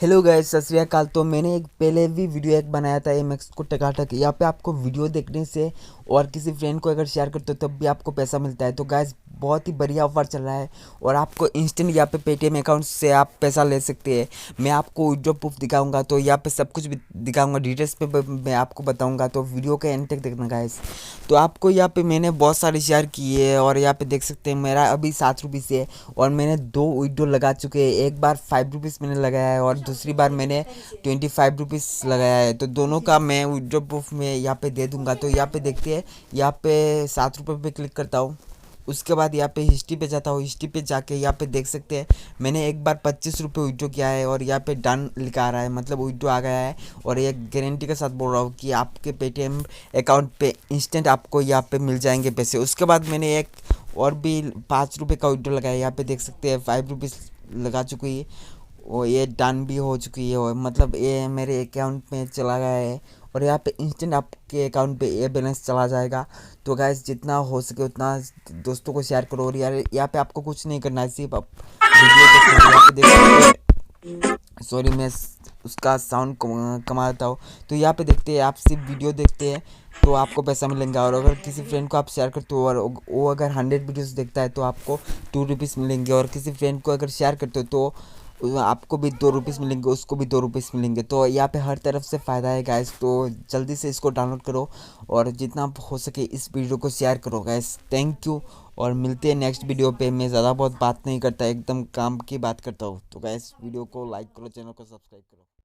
Hello guys, सत श्री अकाल। तो मैंने एक पहले भी वीडियो एक बनाया था एमएक्स को टकाटक। यहाँ पे आपको वीडियो देखने से और किसी फ्रेंड को अगर शेयर करते हो तब भी आपको पैसा मिलता है। तो गाइस बहुत ही बढ़िया ऑफर चल रहा है और आपको इंस्टेंट यहाँ पे पेटीएम अकाउंट से आप पैसा ले सकते हैं। मैं आपको विड्रॉ प्रूफ दिखाऊंगा, तो यहाँ पे सब कुछ भी दिखाऊंगा, डिटेल्स पे मैं आपको बताऊंगा। तो वीडियो के एंड तक देखना गाइस। तो आपको यहाँ पे मैंने बहुत सारे शेयर किए हैं और यहाँ पे देख सकते हैं मेरा अभी 7 रुपीज़ है और मैंने 2 विड्रॉ लगा चुके हैं। एक बार 5 रुपीज़ मैंने लगाया है और दूसरी बार मैंने 25 रुपीज़ लगाया है। तो दोनों का मैं विड्रॉ प्रूफ में यहाँ पे दे दूंगा। तो यहाँ पे देखते हैं, यहाँ पे 7 रुपये पे क्लिक करता हूँ। उसके बाद यहाँ पे हिस्ट्री पे जाता हूँ। हिस्ट्री पे जाके यहाँ पे देख सकते हैं मैंने एक बार 25 रुपये विड्रॉ किया है और यहाँ पे डन लिखा आ रहा है, मतलब विड्रॉ आ गया है। और ये गारंटी के साथ बोल रहा हूँ कि आपके पेटीएम अकाउंट पे इंस्टेंट आपको यहाँ पे मिल जाएंगे पैसे। उसके बाद मैंने एक और भी 5 रुपये का विड्रॉ लगाया। यहाँ पे देख सकते हैं 5 रुपीज़ लगा चुकी है और ये डन भी हो चुकी है और मतलब ये मेरे अकाउंट में चला गया है और यहाँ पे इंस्टेंट आपके अकाउंट पे ये बैलेंस चला जाएगा। तो गाइस जितना हो सके उतना दोस्तों को शेयर करो। और यार यहाँ पे आपको कुछ नहीं करना है, सिर्फ आप वीडियो देखना है। यहाँ पे देख सकते हैं, सॉरी मैं उसका साउंड कमा देता हूँ। तो यहाँ पे देखते हैं, आप सिर्फ वीडियो देखते हैं तो आपको पैसा मिलेंगे। और अगर किसी फ्रेंड को आप शेयर करते हो और वो अगर 100 वीडियोस देखता है तो आपको 2 रुपीज़ मिलेंगे। और किसी फ्रेंड को अगर शेयर करते हो तो आपको भी 2 रुपीज़ मिलेंगे, उसको भी 2 रुपीज़ मिलेंगे। तो यहाँ पे हर तरफ से फ़ायदा है गाइस। तो जल्दी से इसको डाउनलोड करो और जितना हो सके इस वीडियो को शेयर करो गाइस। थैंक यू और मिलते हैं नेक्स्ट वीडियो पे। मैं ज़्यादा बहुत बात नहीं करता, एकदम काम की बात करता हूँ। तो गाइस वीडियो को लाइक करो, चैनल को सब्सक्राइब करो।